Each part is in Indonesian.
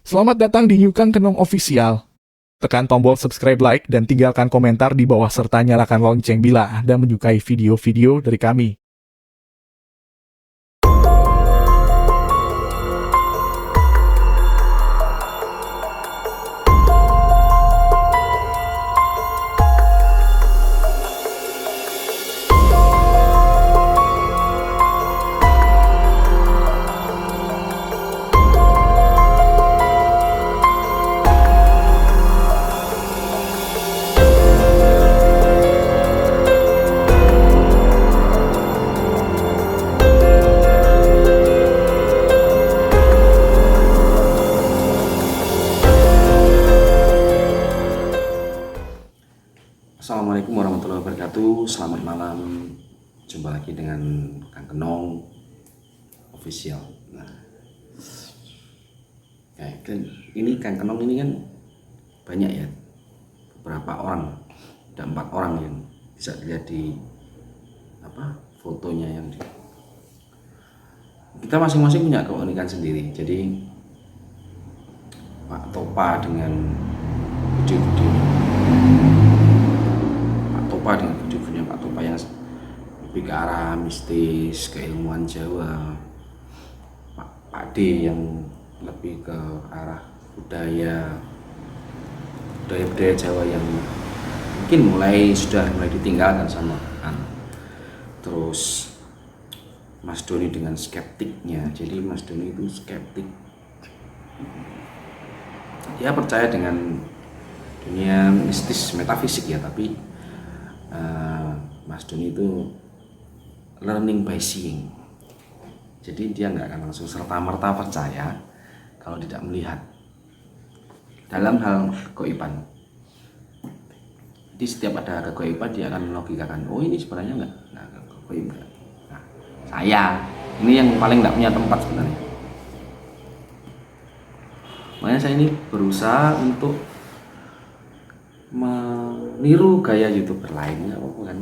Selamat datang di New Kang Kenong Official. Tekan tombol subscribe, like, dan tinggalkan komentar di bawah serta nyalakan lonceng bila Anda menyukai video-video dari kami. Assalamualaikum warahmatullahi wabarakatuh. Selamat malam. Jumpa lagi dengan Kang Kenong Official. Nah, ini Kang Kenong ini kan banyak ya, beberapa orang, ada 4 orang yang bisa dilihat di fotonya yang kita masing-masing punya keunikan sendiri. Jadi Pak Topa dengan video-video dengan video-videonya Pak Topa yang lebih ke arah mistis, keilmuan Jawa, Pak D yang lebih ke arah budaya Jawa yang mungkin sudah mulai ditinggalkan sama terus Mas Doni dengan skeptiknya. Jadi Mas Doni itu skeptik, dia percaya dengan dunia mistis metafisik ya, tapi Mas Doni itu learning by seeing. Jadi dia nggak akan langsung serta-merta percaya kalau tidak melihat dalam hal kegoiban. Jadi setiap ada kegoiban dia akan melogikakan, oh ini sebenarnya nggak kegoib. Nah, saya ini yang paling nggak punya tempat sebenarnya. Makanya saya ini berusaha untuk meniru gaya YouTuber lain, nggak apa-apa kan?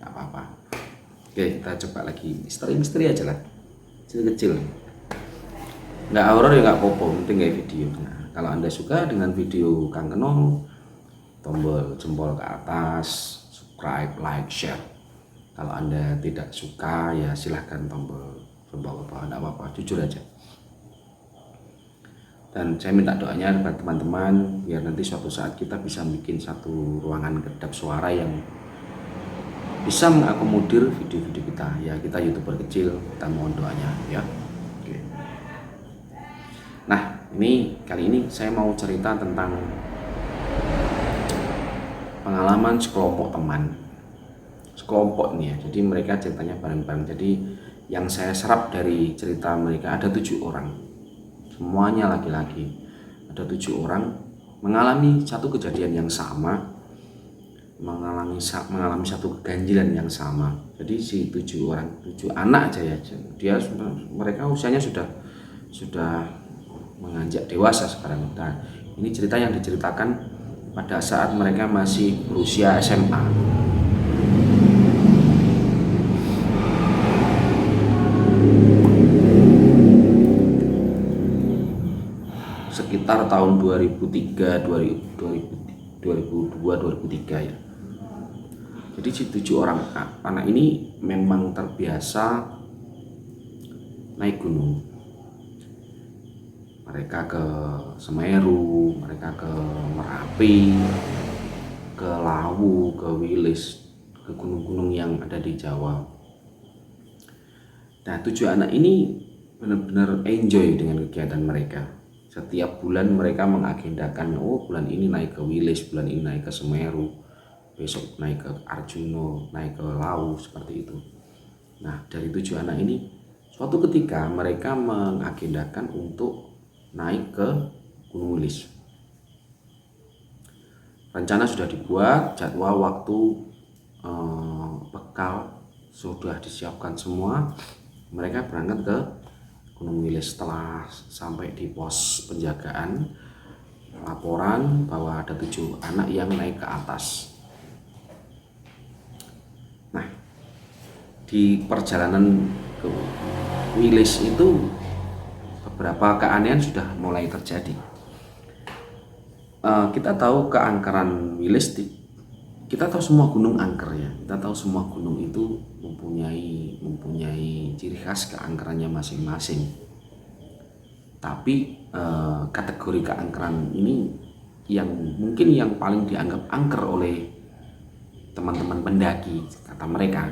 Nggak apa-apa. Oke, kita coba lagi misteri aja lah, kecil-kecil. Nggak horor ya nggak apa-apa, penting kayak video. Nah, kalau Anda suka dengan video Kang Kenong, tombol jempol ke atas, subscribe, like, share. Kalau Anda tidak suka ya silahkan tombol jempol ke bawah, nggak apa-apa, jujur aja. Dan saya minta doanya kepada teman-teman biar nanti suatu saat kita bisa bikin satu ruangan kedap suara yang bisa mengakomodir video-video kita. Ya, kita YouTuber kecil, kita mohon doanya ya. Oke. Nah, kali ini saya mau cerita tentang pengalaman sekelompok teman. Sekelompok nih ya. Jadi mereka ceritanya bareng-bareng. Jadi yang saya serap dari cerita mereka ada 7 orang. Semuanya laki-laki. Ada 7 orang mengalami satu kejadian yang sama, mengalami satu keganjilan yang sama. Jadi si 7 anak aja ya, mereka usianya sudah menganjak dewasa sekarang. Nah, ini cerita yang diceritakan pada saat mereka masih berusia SMA. Sekitar tahun 2003, 2002-2003 ya. Jadi si 7 orang anak ini memang terbiasa naik gunung. Mereka ke Semeru, mereka ke Merapi, ke Lawu, ke Wilis, ke gunung-gunung yang ada di Jawa. Nah, 7 anak ini benar-benar enjoy dengan kegiatan mereka. Setiap bulan mereka mengagendakan, bulan ini naik ke Wilis, bulan ini naik ke Semeru, besok naik ke Arjuno, naik ke Lawu, seperti itu. Nah, dari 7 anak ini, suatu ketika mereka mengagendakan untuk naik ke Gunung Wilis. Rencana sudah dibuat, jadwal waktu, bekal sudah disiapkan semua. Mereka berangkat ke Gunung Wilis. Setelah sampai di pos penjagaan, laporan bahwa ada 7 anak yang naik ke atas. Nah, di perjalanan ke Wilis itu beberapa keanehan sudah mulai terjadi. Kita tahu keangkeran Wilis, kita tahu semua gunung angker ya. Kita tahu semua gunung itu mempunyai ciri khas keangkerannya masing-masing. Tapi kategori keangkeran ini yang mungkin yang paling dianggap angker oleh teman-teman pendaki, kata mereka,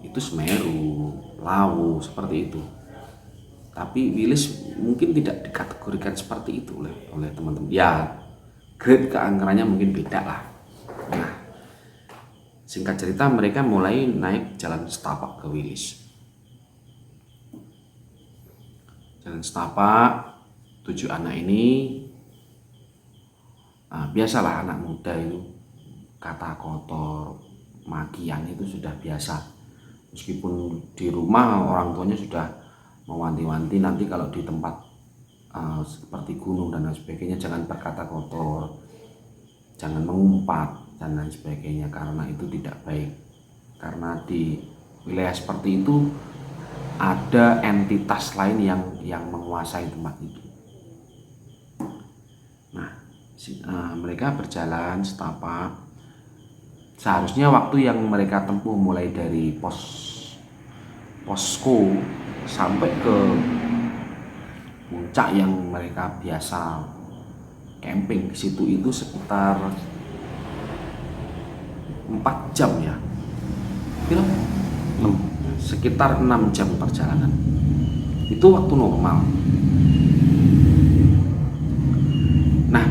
itu Semeru, Lawu, seperti itu. Tapi Wilis mungkin tidak dikategorikan seperti itu oleh teman-teman. Ya, grade keangkerannya mungkin beda lah. Nah, singkat cerita mereka mulai naik jalan setapak ke Wilis. Jalan setapak, 7 anak ini, biasalah anak muda itu, kata kotor, makian itu sudah biasa. Meskipun di rumah orang tuanya sudah mewanti-wanti, nanti kalau di tempat seperti gunung dan lain sebagainya jangan berkata kotor, jangan mengumpat dan lain sebagainya, karena itu tidak baik. Karena di wilayah seperti itu ada entitas lain yang menguasai tempat itu. Nah, mereka berjalan setapak. Seharusnya waktu yang mereka tempuh mulai dari posko sampai ke puncak yang mereka biasa camping di situ itu sekitar 4 jam ya. Kira sekitar 6 jam perjalanan. Itu waktu normal. Nah,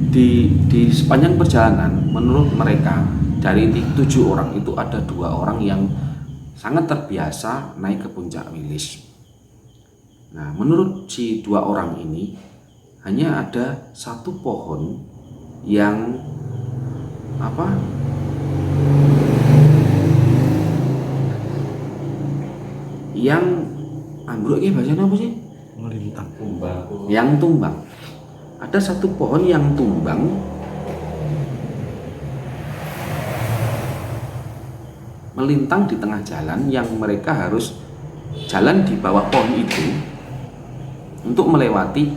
di sepanjang perjalanan menurut mereka dari 7 orang itu ada 2 orang yang sangat terbiasa naik ke puncak Wilis. Nah, menurut si 2 orang ini hanya ada 1 pohon yang yang ambruk, bahasanya apa sih? Melintang. Yang tumbang. Ada 1 pohon yang tumbang melintang di tengah jalan, yang mereka harus jalan di bawah pohon itu untuk melewati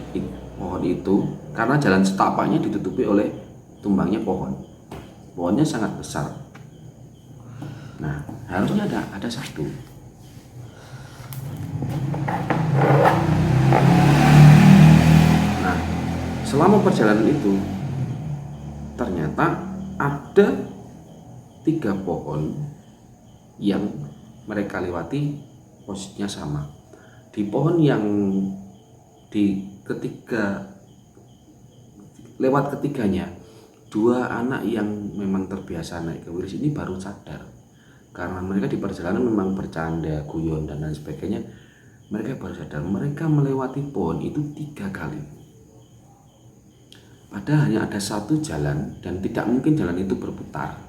pohon itu, karena jalan setapaknya ditutupi oleh tumbangnya pohon. Pohonnya sangat besar. Nah, harusnya ada 1. Nah, selama perjalanan itu ternyata ada 3 pohon yang mereka lewati posisinya sama. Di pohon yang lewat ketiganya, 2 anak yang memang terbiasa naik ke Wilis ini baru sadar, karena mereka di perjalanan memang bercanda, guyon dan lain sebagainya. Mereka baru sadar mereka melewati pohon itu 3 kali. Padahal hanya ada 1 jalan dan tidak mungkin jalan itu berputar.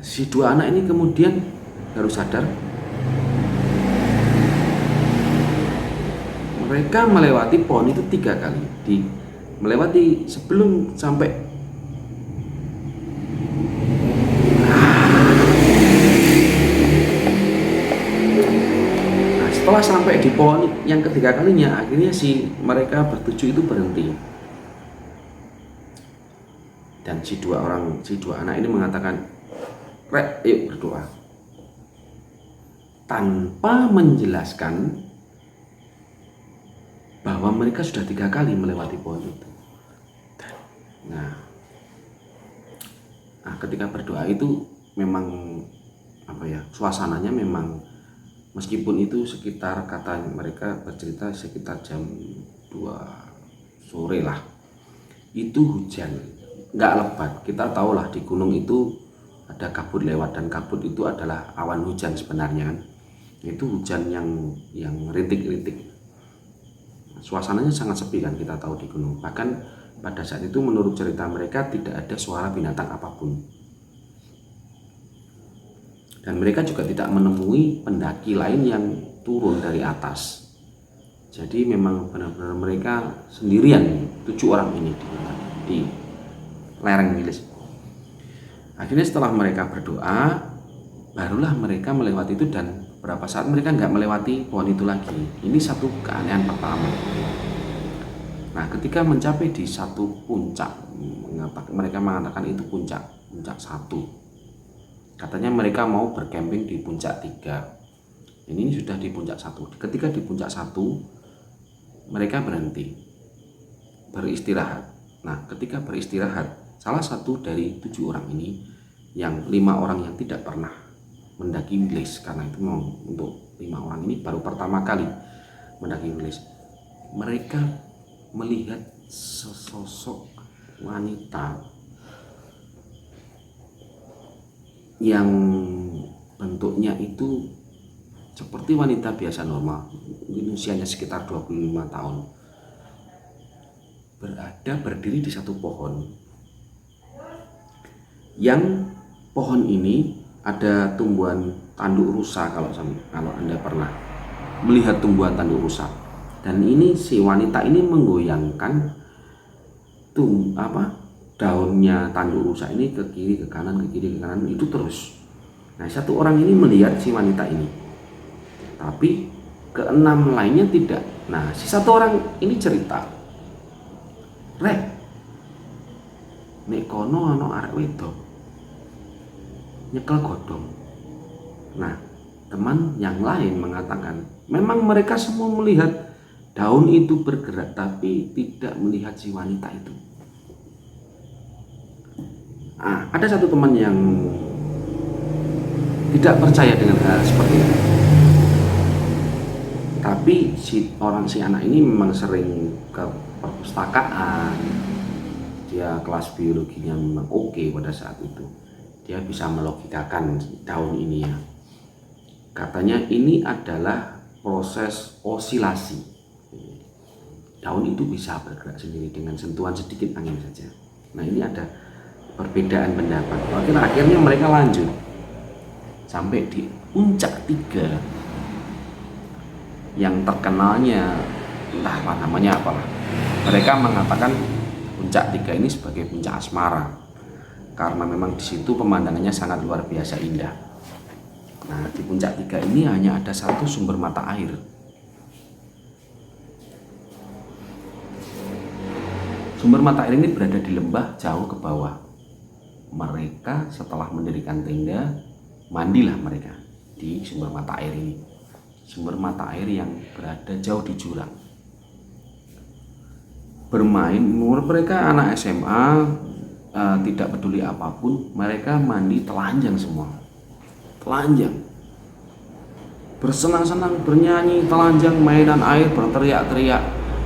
Si 2 anak ini kemudian baru sadar mereka melewati pohon itu 3 kali. Melewati sebelum sampai setelah sampai di pohon yang ketiga kalinya, akhirnya mereka bertujuh itu berhenti. Dan si dua anak ini mengatakan, "Rek, yuk berdoa." Tanpa menjelaskan bahwa mereka sudah 3 kali melewati pohon itu. Nah, ketika berdoa itu memang suasananya memang, meskipun itu sekitar, kata mereka bercerita sekitar jam 2 sore lah, itu hujan, nggak lebat. Kita tahulah di gunung itu ada kabut lewat, dan kabut itu adalah awan hujan sebenarnya kan. Itu hujan yang rintik-rintik. Suasananya sangat sepi kan, kita tahu di gunung. Bahkan pada saat itu menurut cerita mereka tidak ada suara binatang apapun. Dan mereka juga tidak menemui pendaki lain yang turun dari atas. Jadi memang benar-benar mereka sendirian, 7 orang ini di lereng Wilis. Akhirnya setelah mereka berdoa, barulah mereka melewati itu, dan Berapa saat mereka nggak melewati pohon itu lagi. Ini satu keanehan pertama. Nah, ketika mencapai di satu puncak, mereka mengatakan itu puncak satu. Katanya mereka mau bercamping di puncak 3. Ini sudah di puncak 1. Ketika di puncak 1, mereka berhenti beristirahat. Nah, ketika beristirahat, salah satu dari 7 orang ini, yang 5 orang yang tidak pernah mendaki Wilis, karena itu mau untuk 5 orang ini baru pertama kali mendaki Wilis, mereka melihat sesosok wanita yang bentuknya itu seperti wanita biasa normal, mungkin usianya sekitar 25 tahun, berdiri di satu pohon. Yang pohon ini ada tumbuhan tanduk rusa, kalau Anda pernah melihat tumbuhan tanduk rusa. Dan ini si wanita ini menggoyangkan daunnya tanduk rusa ini ke kiri ke kanan itu terus. Nah, satu orang ini melihat si wanita ini, tapi keenam lainnya tidak. Nah, si satu orang ini cerita, "Rek, nek kono ana arek wedok nyekel godhong." Nah, teman yang lain mengatakan memang mereka semua melihat daun itu bergerak, tapi tidak melihat si wanita itu. Nah, ada satu teman yang tidak percaya dengan hal seperti itu. Tapi si anak ini memang sering ke perpustakaan. Dia kelas biologinya memang oke pada saat itu. Dia bisa melogikakan daun ini ya. Katanya ini adalah proses osilasi. Daun itu bisa bergerak sendiri dengan sentuhan sedikit angin saja. Nah, ini ada perbedaan pendapat. Akhirnya mereka lanjut sampai di puncak 3 yang terkenalnya entah apa namanya apalah. Mereka mengatakan puncak 3 ini sebagai puncak asmara karena memang di situ pemandangannya sangat luar biasa indah. Nah, di puncak 3 ini hanya ada satu sumber mata air. Sumber mata air ini berada di lembah jauh ke bawah. Mereka setelah mendirikan tenda, mandilah mereka di sumber mata air ini. Sumber mata air yang berada jauh di jurang. Bermain, mereka anak SMA, tidak peduli apapun, mereka mandi telanjang semua. Telanjang. Bersenang-senang, bernyanyi telanjang, mainan air, berteriak-teriak.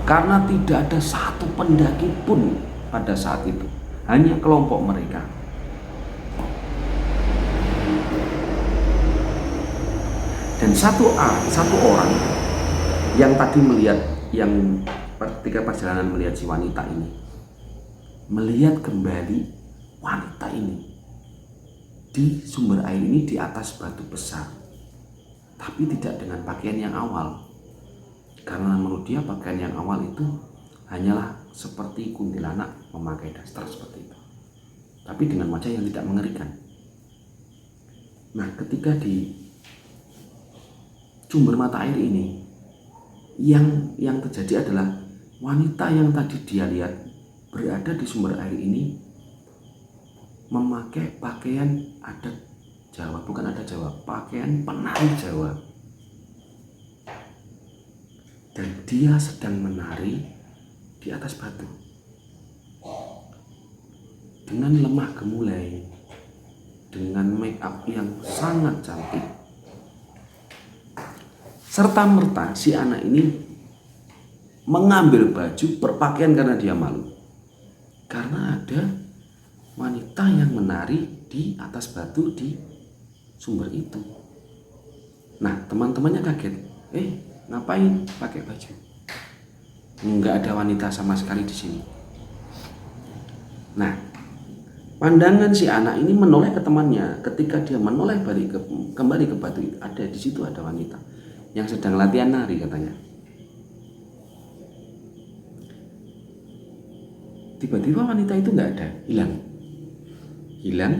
Karena tidak ada satu pendaki pun pada saat itu, hanya kelompok mereka. Dan satu orang yang tadi melihat, yang ketika perjalanan melihat si wanita ini, melihat kembali wanita ini di sumber air ini di atas batu besar, tapi tidak dengan pakaian yang awal. Karena menurut dia pakaian yang awal itu hanyalah seperti kuntilanak memakai daster seperti itu, tapi dengan wajah yang tidak mengerikan. Nah, ketika di sumber mata air ini, yang terjadi adalah wanita yang tadi dia lihat berada di sumber air ini memakai pakaian adat Jawa, bukan adat Jawa, pakaian penari Jawa. Dan dia sedang menari di atas batu dengan lemah gemulai, dengan make up yang sangat cantik. Serta merta si anak ini mengambil baju berpakaian karena dia malu, karena ada wanita yang menari di atas batu di sumber itu. Nah, teman-temannya kaget, ngapain pakai baju? Enggak ada wanita sama sekali di sini. Nah, pandangan si anak ini menoleh ke temannya. Ketika dia menoleh kembali ke batu itu, ada di situ ada wanita yang sedang latihan nari katanya. Tiba-tiba wanita itu nggak ada, hilang.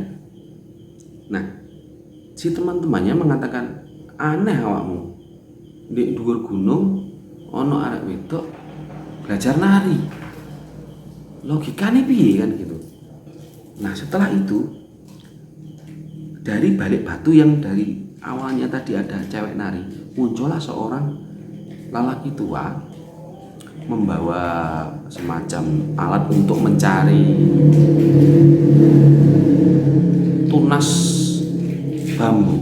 Nah, si teman-temannya mengatakan, aneh awakmu. Di dhuwur gunung ono arek wedok belajar nari. Logikanya piye kan gitu. Nah setelah itu dari balik batu yang dari awalnya tadi ada cewek nari, muncullah seorang lelaki tua membawa semacam alat untuk mencari tunas bambu.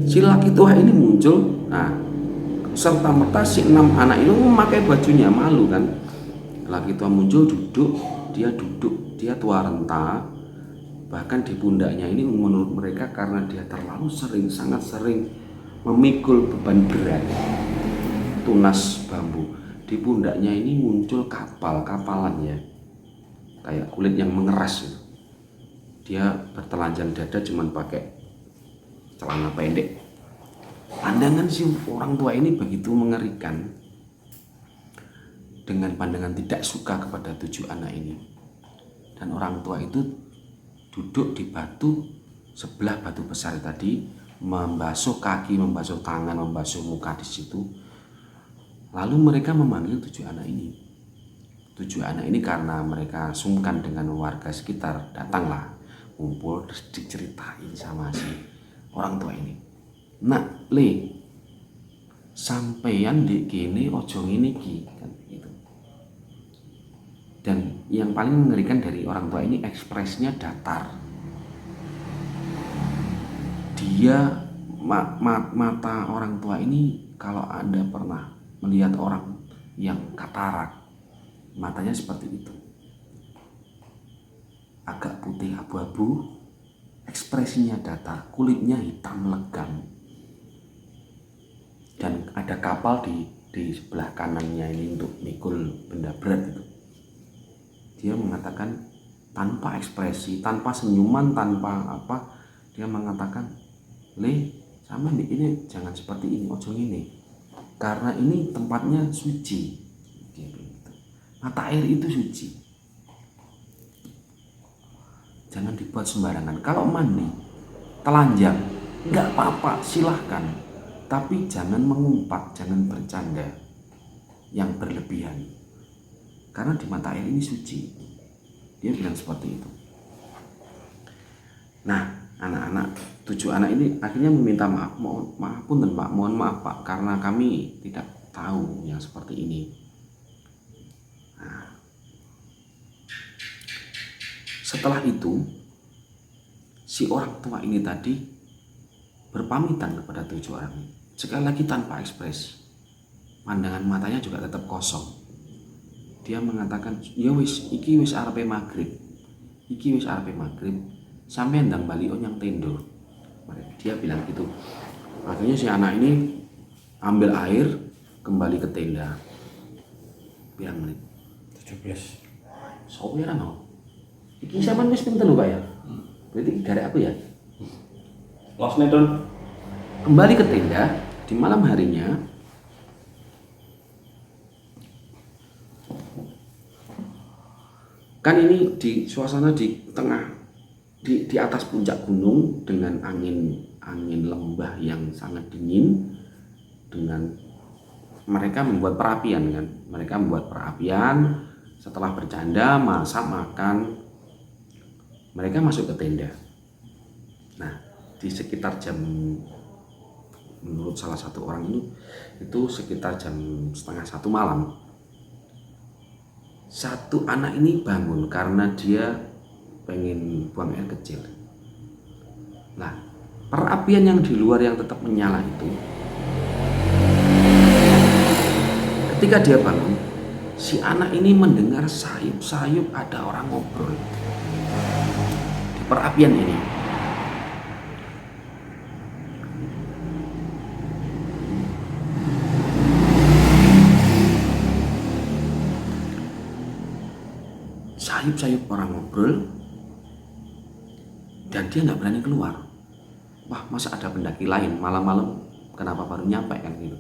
Si lelaki tua ini muncul, nah serta merta si 6 anak itu memakai bajunya, malu kan. Lelaki tua muncul duduk, dia tua renta, bahkan di pundaknya ini menurut mereka karena dia terlalu sering, sangat sering memikul beban berat tunas bambu, di pundaknya ini muncul kapalan ya, kayak kulit yang mengeras gitu. Dia bertelanjang dada cuman pakai celana pendek. Pandangan si orang tua ini begitu mengerikan, dengan pandangan tidak suka kepada 7 anak ini. Dan orang tua itu duduk di batu sebelah batu besar tadi, membasuh kaki, membasuh tangan, membasuh muka di situ. Lalu mereka memanggil 7 anak ini. 7 anak ini karena mereka sungkan dengan warga sekitar, datanglah ngumpul terus diceritain sama si orang tua ini. Nak le, sampeyan di kene ojo ngene iki kan gitu. Dan yang paling mengerikan dari orang tua ini ekspresinya datar. Dia mata orang tua ini, kalau Anda pernah melihat orang yang katarak, matanya seperti itu. Agak putih abu-abu, ekspresinya datar, kulitnya hitam legam. Dan ada kapal di sebelah kanannya ini untuk mikul benda berat itu. Dia mengatakan tanpa ekspresi, tanpa senyuman, tanpa apa, dia mengatakan, le, sama nih ini jangan seperti ini, ojo ini, karena ini tempatnya suci. Dia bilang gitu. Mata air itu suci, jangan dibuat sembarangan. Kalau mandi telanjang nggak apa-apa, silahkan, tapi jangan mengumpat, jangan bercanda yang berlebihan, karena di mata air ini suci. Dia bilang seperti itu. Nah, anak-anak 7 anak ini akhirnya meminta maaf, mohon maaf Pak, karena kami tidak tahu yang seperti ini. Nah, setelah itu si orang tua ini tadi berpamitan kepada 7 orang ini, sekali lagi tanpa ekspresi, pandangan matanya juga tetap kosong. Dia mengatakan, ya wis, iki wis arepe maghrib, sampai ndang bali nyang tendo. Dia bilang gitu. Akhirnya si anak ini ambil air, kembali ke tenda. Pirang menit? 17. Sopo ya mau? Iki sampean wis pinten lho Pak ya? Berarti garek aku ya? Los Nedon. Kembali ke tenda di malam harinya. Kan ini di suasana di tengah, di atas puncak gunung dengan angin lembah yang sangat dingin, dengan mereka membuat perapian kan. Mereka membuat perapian, setelah bercanda, masak, makan, mereka masuk ke tenda. Nah, di sekitar jam, menurut salah satu orang itu sekitar jam 12:30 malam, satu anak ini bangun karena dia pengen buang air kecil. Nah, perapian yang di luar yang tetap menyala itu, ketika dia bangun, si anak ini mendengar sayup-sayup ada orang ngobrol di perapian ini. Sayup-sayup orang ngobrol, dan dia nggak berani keluar. Wah, masa ada pendaki lain malam-malam, kenapa baru nyampe kan gitu.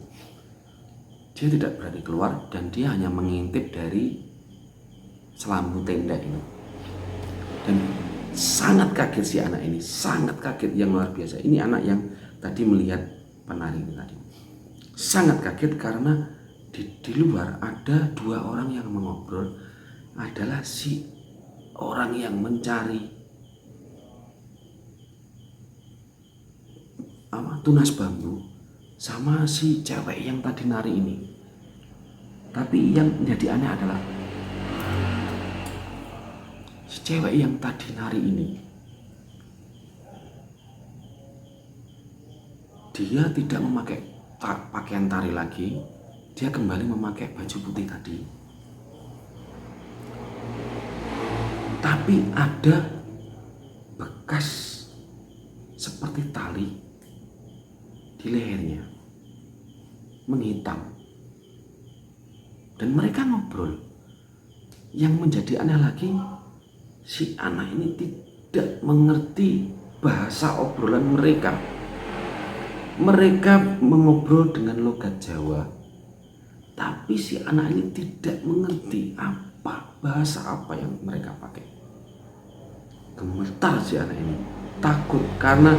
Dia tidak berani keluar dan dia hanya mengintip dari selambu tenda ini. Dan sangat kaget si anak ini, sangat kaget yang luar biasa. Ini anak yang tadi melihat penari itu tadi. Sangat kaget karena di luar ada 2 orang yang mengobrol, adalah si orang yang mencari tunas bambu sama si cewek yang tadi nari ini. Tapi yang menjadi aneh adalah si cewek yang tadi nari ini, dia tidak memakai pakaian tari lagi, dia kembali memakai baju putih tadi. Tapi ada bekas seperti tali di lehernya, menghitam. Dan mereka ngobrol. Yang menjadi aneh lagi, si anak ini tidak mengerti bahasa obrolan mereka. Mereka mengobrol dengan logat Jawa, tapi si anak ini tidak mengerti bahasa apa yang mereka pakai. Gemetar si anak ini, takut karena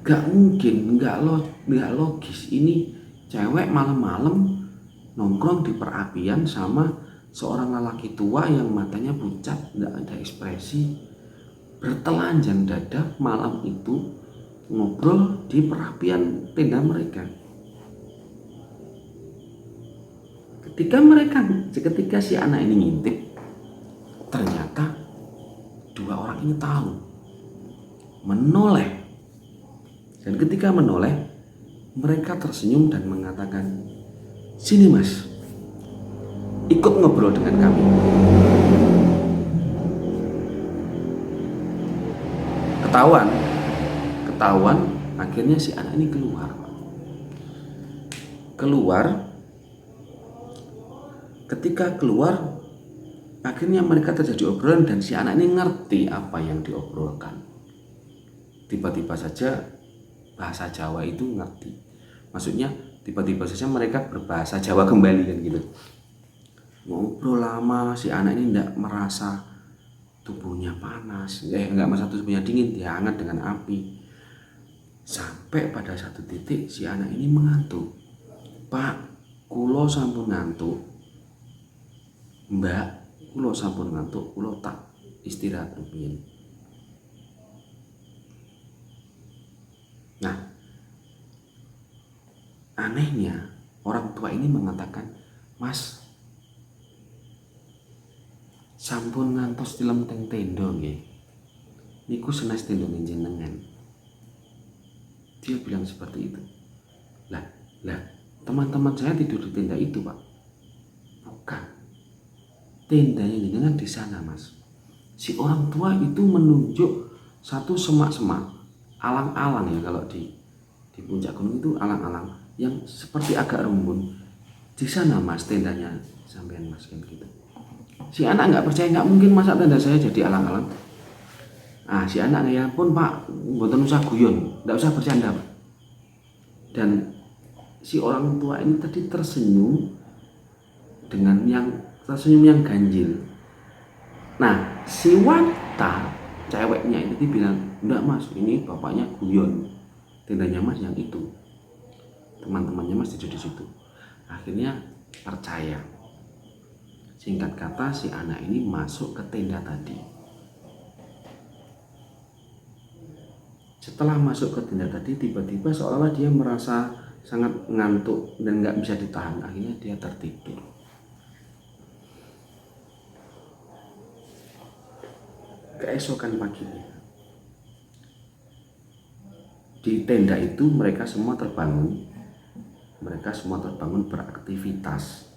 gak mungkin, gak logis ini cewek malam-malam nongkrong di perapian sama seorang lelaki tua yang matanya pucat, gak ada ekspresi, bertelanjang dada malam itu ngobrol di perapian tenda mereka. Ketika si anak ini ngintip, ternyata 2 orang ini tahu, menoleh. Dan ketika menoleh, mereka tersenyum dan mengatakan, "Sini mas, ikut ngobrol dengan kami." Ketahuan, akhirnya si anak ini keluar. Ketika keluar, akhirnya mereka terjadi obrolan dan si anak ini ngerti apa yang diobrolkan. Tiba-tiba saja bahasa Jawa itu ngerti. Maksudnya tiba-tiba saja mereka berbahasa Jawa kembali kan gitu. Ngobrol lama, si anak ini tidak merasa tubuhnya panas, nggak merasa tubuhnya dingin, dia hangat dengan api. Sampai pada satu titik si anak ini mengantuk. "Pak, kulo sampun ngantuk. Mbak, kulo sampun ngantuk, kulo tak istirahat rumiyin." Nah, anehnya orang tua ini mengatakan, "Mas, sampun ngantos tilem teng tenda nggih. Niku senes tenda jenengan." Dia bilang seperti itu. Lah, teman-teman saya tidur di tenda itu, Pak. Bukan. Tendanya jenengan di sana, Mas. Si orang tua itu menunjuk satu semak-semak, alang-alang ya, kalau di puncak gunung itu alang-alang yang seperti agak rumbun. "Di sana Mas tendanya sampean Mas," kan gitu. Si anak nggak percaya, nggak mungkin masa tenda saya jadi alang-alang. Si anak, "Ya pun Pak, mboten usah guyon, nggak usah bercanda Pak." Dan si orang tua ini tadi tersenyum dengan tersenyum yang ganjil. Nah, si wanita ceweknya itu bilang, "Enggak Mas, ini bapaknya guyon. Tendanya Mas yang itu. Teman-temannya Mas tidur di situ." Akhirnya percaya. Singkat kata, si anak ini masuk ke tenda tadi. Setelah masuk ke tenda tadi, tiba-tiba seolah-olah dia merasa sangat ngantuk dan nggak bisa ditahan. Akhirnya dia tertidur. Keesokan paginya, di tenda itu mereka semua terbangun beraktivitas.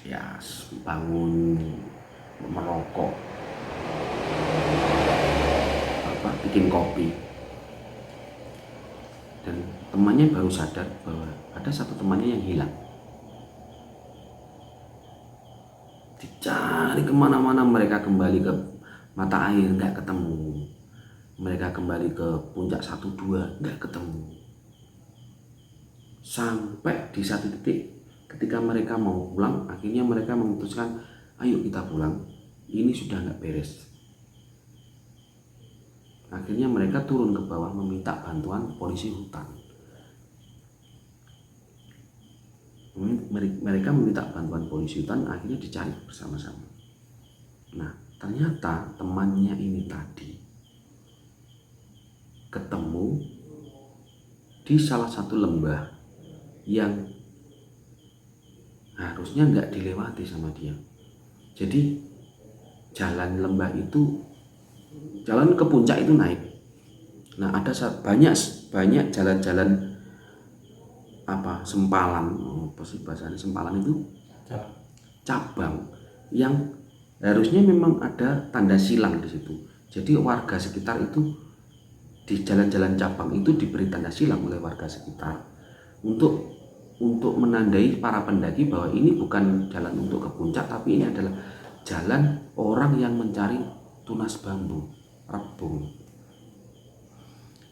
Ya, bangun, merokok, bikin kopi. Dan temannya baru sadar bahwa ada satu temannya yang hilang. Dicari kemana-mana, mereka kembali ke mata air, nggak ketemu. Mereka kembali ke puncak 1-2, nggak ketemu. Sampai di satu titik, ketika mereka mau pulang, akhirnya mereka memutuskan, "Ayo kita pulang, ini sudah nggak beres." Akhirnya mereka turun ke bawah meminta bantuan polisi hutan. Mereka meminta bantuan polisi hutan, akhirnya dicari bersama-sama. Nah, ternyata temannya ini tadi ketemu di salah satu lembah yang harusnya nggak dilewati sama dia. Jadi jalan lembah itu, jalan ke puncak itu naik. Nah, ada banyak jalan-jalan sempalan, apa sih bahasanya sempalan itu? Cabang yang harusnya memang ada tanda silang di situ. Jadi warga sekitar itu di jalan-jalan cabang itu diberi tanda silang oleh warga sekitar untuk menandai para pendaki bahwa ini bukan jalan untuk ke puncak, tapi ini adalah jalan orang yang mencari tunas bambu, rebung.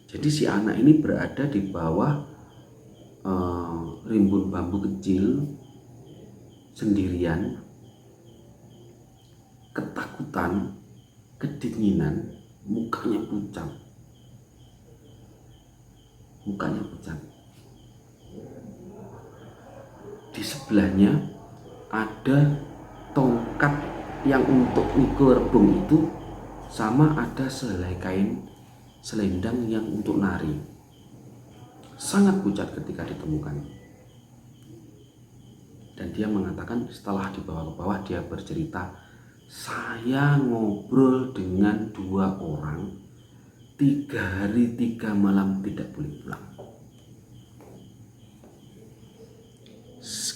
Jadi si anak ini berada di bawah rimbun bambu kecil sendirian, ketakutan, kedinginan, mukanya pucat. Di sebelahnya ada tongkat yang untuk mikul rebung itu, sama ada sehelai kain selendang yang untuk nari. Sangat pucat ketika ditemukan. Dan dia mengatakan setelah dibawa ke bawah, dia bercerita, saya ngobrol dengan 2 orang 3 hari 3 malam tidak boleh pulang.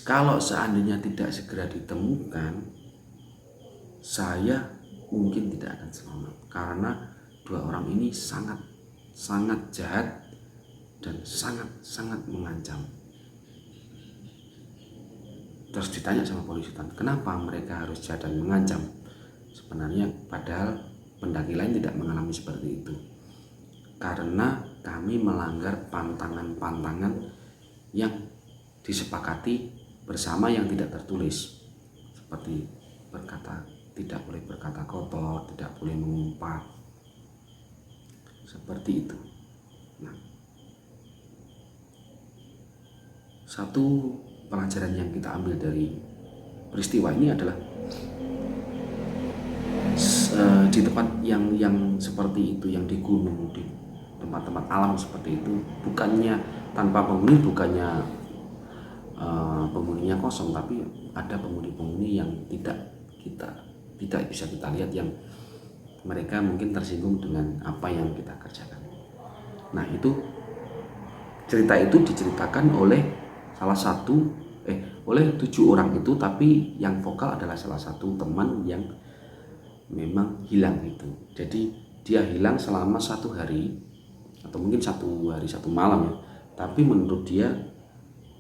Kalau seandainya tidak segera ditemukan, saya mungkin tidak akan selamat, karena 2 orang ini sangat jahat dan sangat mengancam. Terus ditanya sama polisi hutan, kenapa mereka harus jahat dan mengancam? Sebenarnya padahal pendaki lain tidak mengalami seperti itu. Karena kami melanggar pantangan-pantangan yang disepakati bersama yang tidak tertulis. Seperti tidak boleh berkata kotor, tidak boleh mengumpat. Seperti itu. Nah, satu pelajaran yang kita ambil dari peristiwa ini adalah di tempat yang seperti itu, yang di gunung, di tempat-tempat alam seperti itu, bukannya tanpa penghuni, bukannya penghuninya kosong, tapi ada penghuni-penghuni yang tidak bisa kita lihat, yang mereka mungkin tersinggung dengan apa yang kita kerjakan. Nah, itu cerita itu diceritakan oleh oleh 7 orang itu, tapi yang vokal adalah salah satu teman yang memang hilang itu. Jadi dia hilang selama 1 hari atau mungkin 1 hari 1 malam ya. Tapi menurut dia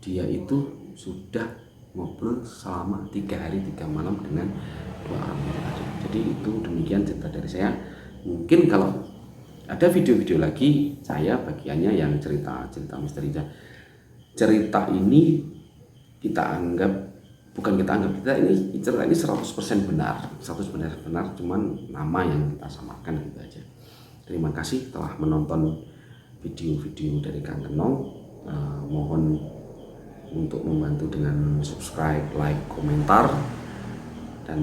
itu sudah ngobrol selama 3 hari 3 malam dengan 2 orang itu tadi. Jadi itu demikian cerita dari saya. Mungkin kalau ada video-video lagi saya bagiannya yang cerita misteri. Cerita ini cerita ini 100% benar, cuman nama yang kita samakan gitu aja. Terima kasih telah menonton video-video dari Kang Kenong. Mohon untuk membantu dengan subscribe, like, komentar, dan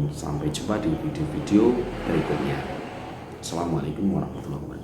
sampai jumpa di video-video berikutnya. Assalamualaikum warahmatullahi wabarakatuh.